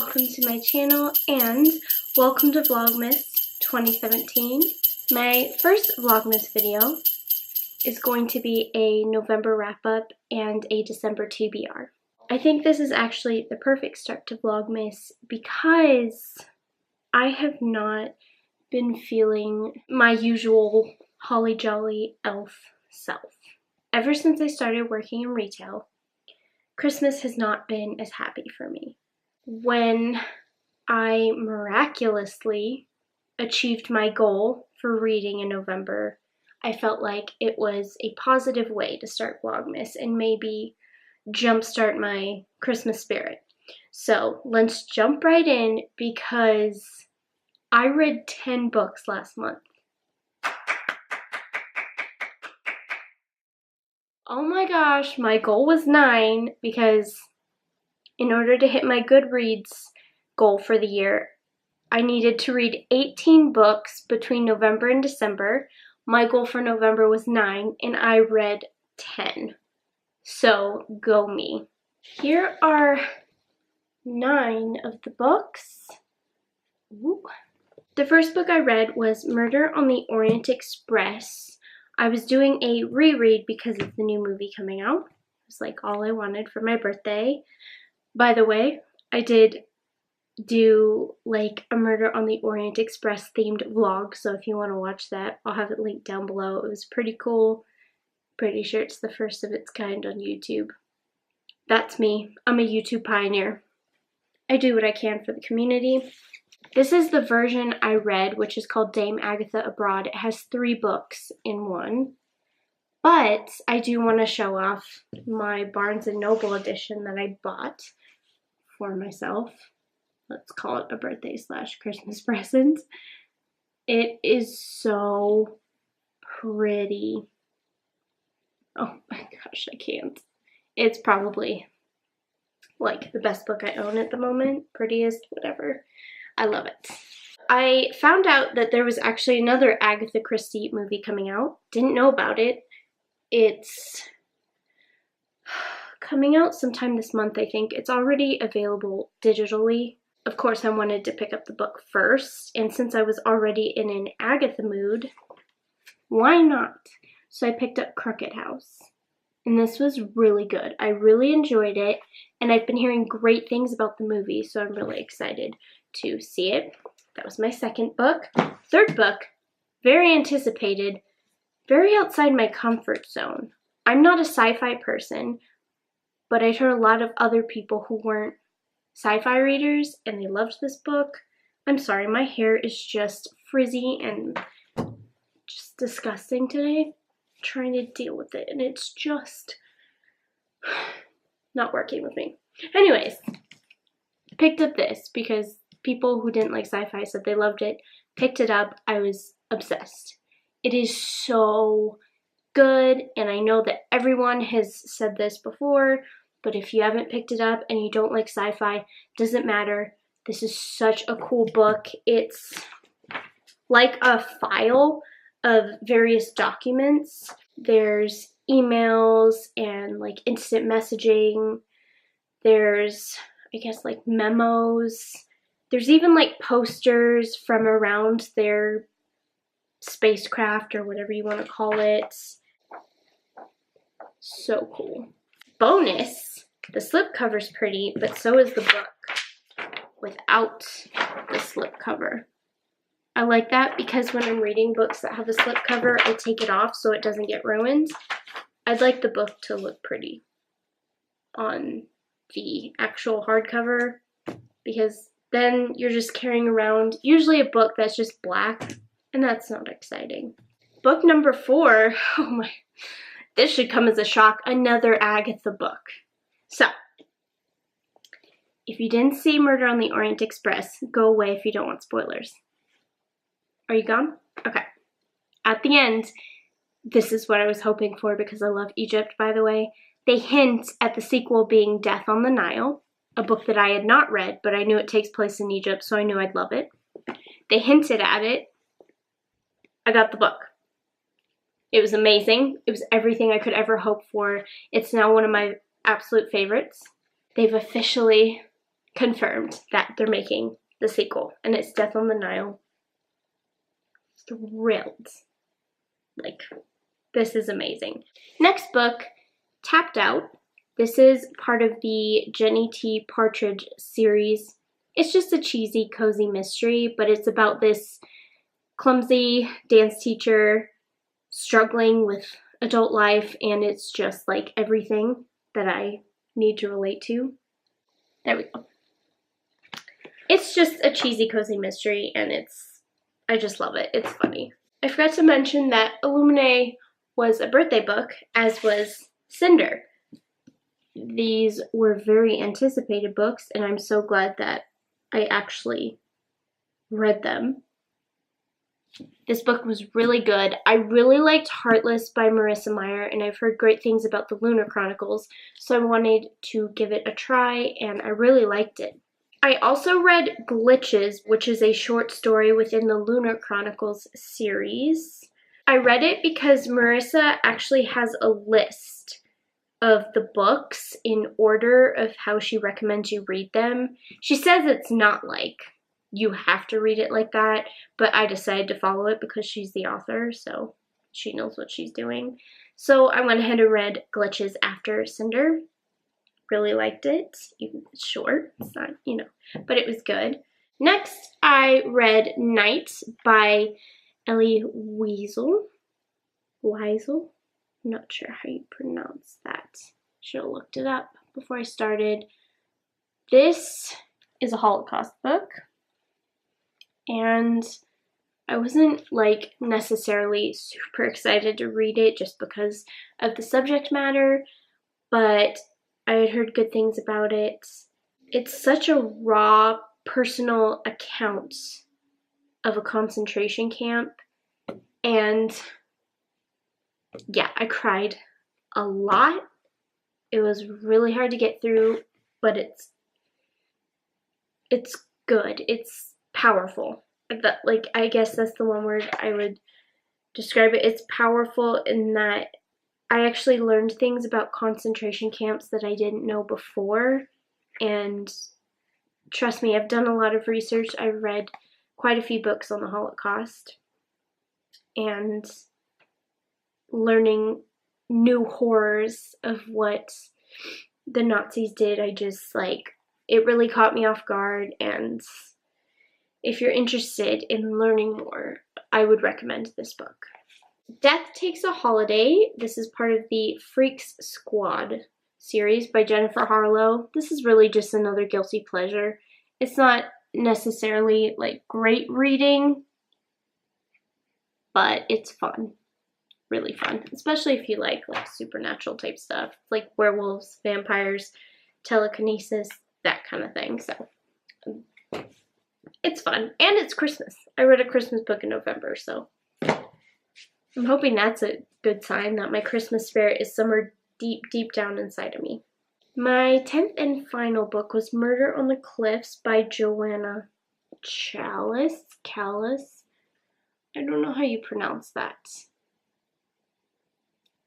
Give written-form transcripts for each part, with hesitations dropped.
welcome to my channel and welcome to Vlogmas 2017. My first Vlogmas video is going to be a November wrap-up and a December TBR. I think this is actually the perfect start to Vlogmas because I have not been feeling my usual holly jolly elf self. Ever since I started working in retail, Christmas has not been as happy for me. When I miraculously achieved my goal for reading in November, I felt like it was a positive way to start Vlogmas and maybe jumpstart my Christmas spirit. So let's jump right in because I read 10 books last month. Oh my gosh, my goal was 9 because in order to hit my Goodreads goal for the year, I needed to read 18 books between November and December. My goal for November was 9 and I read 10. So go me. Here are 9 of the books. Ooh. The first book I read was Murder on the Orient Express. I was doing a reread because of the new movie coming out. It was like all I wanted for my birthday. By the way, I did do like a Murder on the Orient Express themed vlog, so if you want to watch that, I'll have it linked down below. It was pretty cool. Pretty sure it's the first of its kind on YouTube. That's me. I'm a YouTube pioneer. I do what I can for the community. This is the version I read, which is called Dame Agatha Abroad. It has 3 books in one. But I do want to show off my Barnes & Noble edition that I bought for myself. Let's call it a birthday / Christmas present. It is so pretty. Oh my gosh, I can't. It's probably like the best book I own at the moment. Prettiest, whatever. I love it. I found out that there was actually another Agatha Christie movie coming out. Didn't know about it. It's coming out sometime this month, I think. It's already available digitally. Of course, I wanted to pick up the book first, and since I was already in an Agatha mood, why not? So I picked up Crooked House, and this was really good. I really enjoyed it, and I've been hearing great things about the movie, so I'm really excited to see it. That was my second book. Third book, very anticipated, very outside my comfort zone. I'm not a sci-fi person, but I'd heard a lot of other people who weren't sci-fi readers and they loved this book. I'm sorry, my hair is just frizzy and just disgusting today. I'm trying to deal with it and it's just not working with me. Anyways, picked up this because people who didn't like sci-fi said they loved it. Picked it up. I was obsessed. It is so good, and I know that everyone has said this before, but if you haven't picked it up and you don't like sci-fi, doesn't matter. This is such a cool book. It's like a file of various documents. There's emails and like instant messaging. There's, I guess, like memos. There's even like posters from around their spacecraft or whatever you want to call it. So cool. Bonus, the slipcover's pretty, but so is the book without the slipcover. I like that because when I'm reading books that have a slipcover, I take it off so it doesn't get ruined. I'd like the book to look pretty on the actual hardcover because then you're just carrying around usually a book that's just black, and that's not exciting. Book number 4, oh my, this should come as a shock, another Agatha book. So, if you didn't see Murder on the Orient Express, go away if you don't want spoilers. Are you gone? Okay. At the end, this is what I was hoping for because I love Egypt, by the way. They hint at the sequel being Death on the Nile, a book that I had not read, but I knew it takes place in Egypt, so I knew I'd love it. They hinted at it. I got the book. It was amazing. It was everything I could ever hope for. It's now one of my absolute favorites. They've officially confirmed that they're making the sequel, and it's Death on the Nile. Thrilled. Like, this is amazing. Next book, Tapped Out. This is part of the Jenny T. Partridge series. It's just a cheesy, cozy mystery, but it's about this clumsy dance teacher struggling with adult life, and it's just like everything that I need to relate to. There we go. It's just a cheesy, cozy mystery, and I just love it. It's funny. I forgot to mention that Illuminae was a birthday book, as was Cinder. These were very anticipated books, and I'm so glad that I actually read them. This book was really good. I really liked Heartless by Marissa Meyer, and I've heard great things about the Lunar Chronicles, so I wanted to give it a try, and I really liked it. I also read Glitches, which is a short story within the Lunar Chronicles series. I read it because Marissa actually has a list of the books in order of how she recommends you read them. She says it's not like you have to read it like that, but I decided to follow it because she's the author, so she knows what she's doing. So I went ahead and read Glitches after Cinder. Really liked it. It's short, it's not, but it was good. Next, I read Night by Elie Wiesel. I'm not sure how you pronounce that. Should have looked it up before I started. This is a Holocaust book, and I wasn't like necessarily super excited to read it just because of the subject matter, but I had heard good things about it. It's such a raw, personal account of a concentration camp, and yeah, I cried a lot. It was really hard to get through, but it's good. It's powerful. I guess that's the one word I would describe it. It's powerful in that I actually learned things about concentration camps that I didn't know before, and trust me, I've done a lot of research. I've read quite a few books on the Holocaust, and learning new horrors of what the Nazis did, it really caught me off guard, and if you're interested in learning more, I would recommend this book. Death Takes a Holiday. This is part of the Freaks Squad series by Jennifer Harlow. This is really just another guilty pleasure. It's not necessarily like great reading, but it's fun. Really fun, especially if you like supernatural type stuff, like werewolves, vampires, telekinesis, that kind of thing. So it's fun, and it's Christmas. I read a Christmas book in November, so I'm hoping that's a good sign that my Christmas spirit is somewhere deep, deep down inside of me. My 10th and final book was Murder on the Cliffs by Joanna Callis. I don't know how you pronounce that.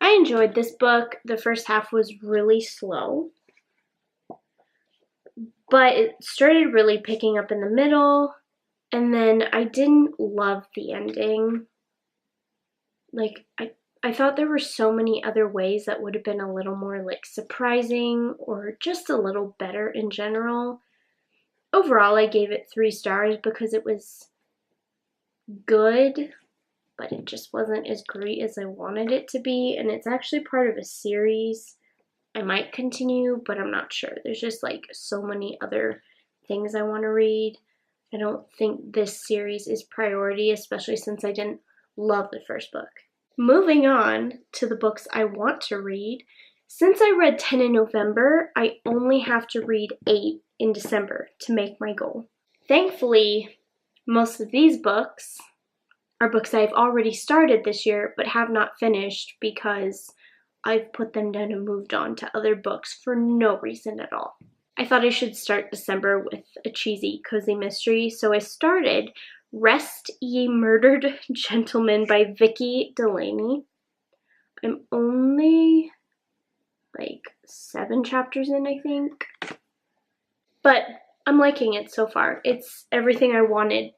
I enjoyed this book. The first half was really slow, but it started really picking up in the middle, and then I didn't love the ending. I thought there were so many other ways that would have been a little more surprising or just a little better in general. Overall, I gave it 3 stars because it was good, but it just wasn't as great as I wanted it to be, and it's actually part of a series. I might continue, but I'm not sure. There's just so many other things I want to read. I don't think this series is priority, especially since I didn't love the first book. Moving on to the books I want to read. Since I read 10 in November, I only have to read 8 in December to make my goal. Thankfully, most of these books are books I've already started this year but have not finished because I've put them down and moved on to other books for no reason at all. I thought I should start December with a cheesy, cozy mystery, so I started Rest Ye Murdered Gentlemen by Vicki Delaney. I'm only 7 chapters in, I think. But I'm liking it so far. It's everything I wanted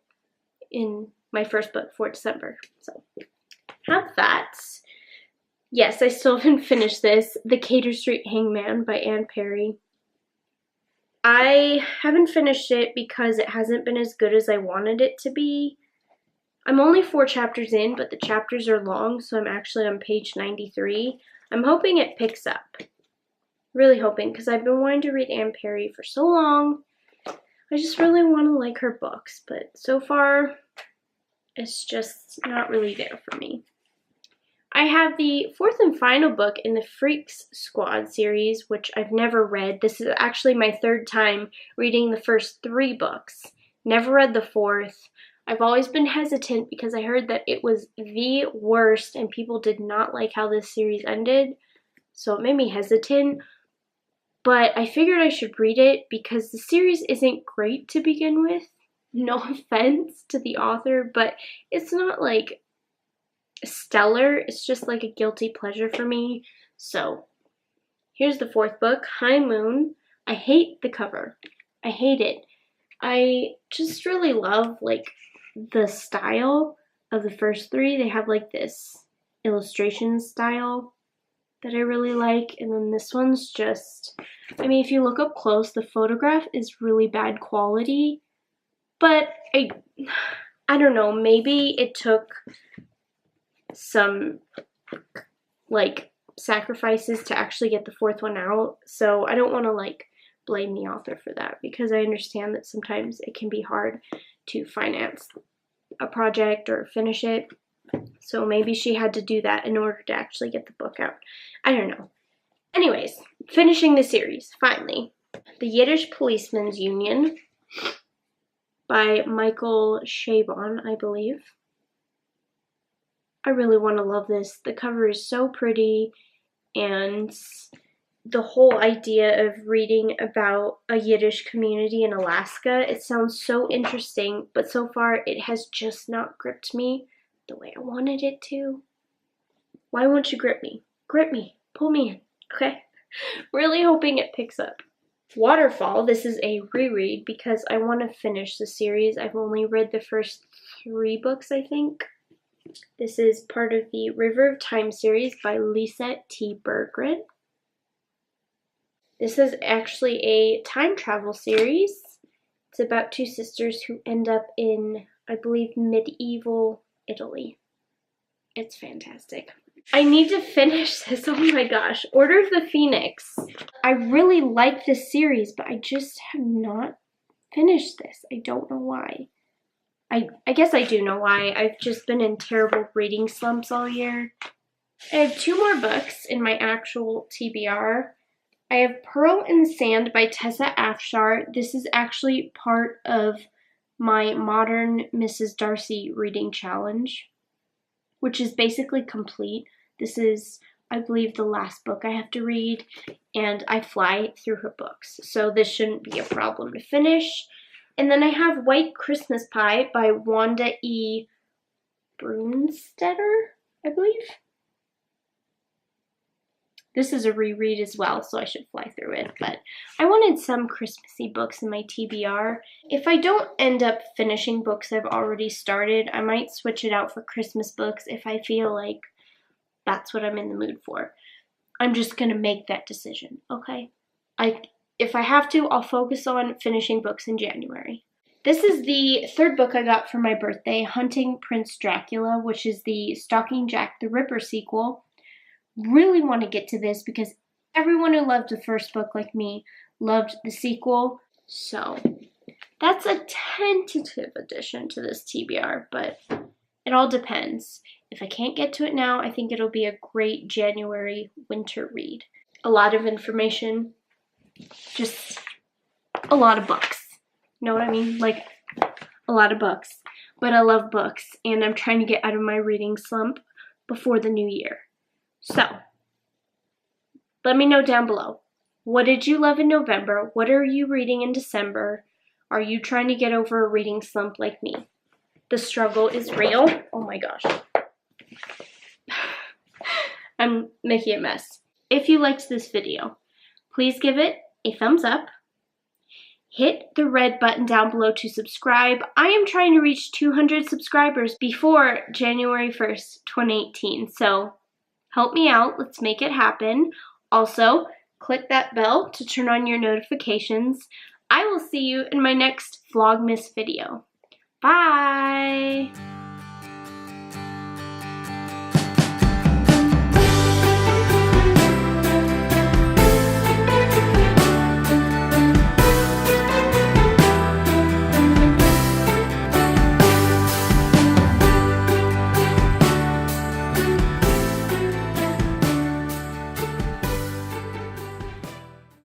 in my first book for December. So have that. Yes, I still haven't finished this. The Cater Street Hangman by Anne Perry. I haven't finished it because it hasn't been as good as I wanted it to be. I'm only 4 chapters in, but the chapters are long, so I'm actually on page 93. I'm hoping it picks up. Really hoping, because I've been wanting to read Anne Perry for so long. I just really want to like her books, but so far, it's just not really there for me. I have the 4th and final book in the Freaks Squad series, which I've never read. This is actually my 3rd time reading the first 3 books. Never read the 4th. I've always been hesitant because I heard that it was the worst and people did not like how this series ended. So it made me hesitant. But I figured I should read it because the series isn't great to begin with. No offense to the author, but it's not like stellar. It's just like a guilty pleasure for me. So here's the 4th book, High Moon. I hate the cover. I hate it. I just really love like the style of the first 3. They have like this illustration style that I really like, and then this one's just, I mean, if you look up close, the photograph is really bad quality, but I don't know, maybe it took some like sacrifices to actually get the 4th one out, so I don't want to like blame the author for that, because I understand that sometimes it can be hard to finance a project or finish it. So maybe she had to do that in order to actually get the book out. I don't know. Anyways, finishing the series, finally. The Yiddish Policeman's Union by Michael Chabon, I believe. I really want to love this. The cover is so pretty, and the whole idea of reading about a Yiddish community in Alaska, it sounds so interesting, but so far it has just not gripped me the way I wanted it to. Why won't you grip me? Grip me. Pull me in. Okay? Really hoping it picks up. Waterfall, this is a reread because I want to finish the series. I've only read the first 3 books, I think. This is part of the River of Time series by Lisette T. Berggren. This is actually a time travel series. It's about 2 sisters who end up in, I believe, medieval Italy. It's fantastic. I need to finish this. Oh my gosh. Order of the Phoenix. I really like this series, but I just have not finished this. I don't know why. I guess I do know why. I've just been in terrible reading slumps all year. I have 2 more books in my actual TBR. I have Pearl in the Sand by Tessa Afshar. This is actually part of my Modern Mrs. Darcy reading challenge, which is basically complete. This is, I believe, the last book I have to read, and I fly through her books, so this shouldn't be a problem to finish. And then I have White Christmas Pie by Wanda E. Brunstetter, I believe. This is a reread as well, so I should fly through it, but I wanted some Christmassy books in my TBR. If I don't end up finishing books I've already started, I might switch it out for Christmas books if I feel like that's what I'm in the mood for. I'm just going to make that decision, okay? If I have to, I'll focus on finishing books in January. This is the 3rd book I got for my birthday, Hunting Prince Dracula, which is the Stalking Jack the Ripper sequel. Really want to get to this because everyone who loved the first book like me loved the sequel. So that's a tentative addition to this TBR, but it all depends. If I can't get to it now, I think it'll be a great January winter read. A lot of information, just a lot of books. You know what I mean? Like a lot of books. But I love books, and I'm trying to get out of my reading slump before the new year. So, let me know down below. What did you love in November? What are you reading in December? Are you trying to get over a reading slump like me? The struggle is real. Oh my gosh. I'm making a mess. If you liked this video, please give it a thumbs up. hit the red button down below to subscribe. I am trying to reach 200 subscribers before January 1st, 2018. So help me out. Let's make it happen. Also, click that bell to turn on your notifications. I will see you in my next Vlogmas video. Bye!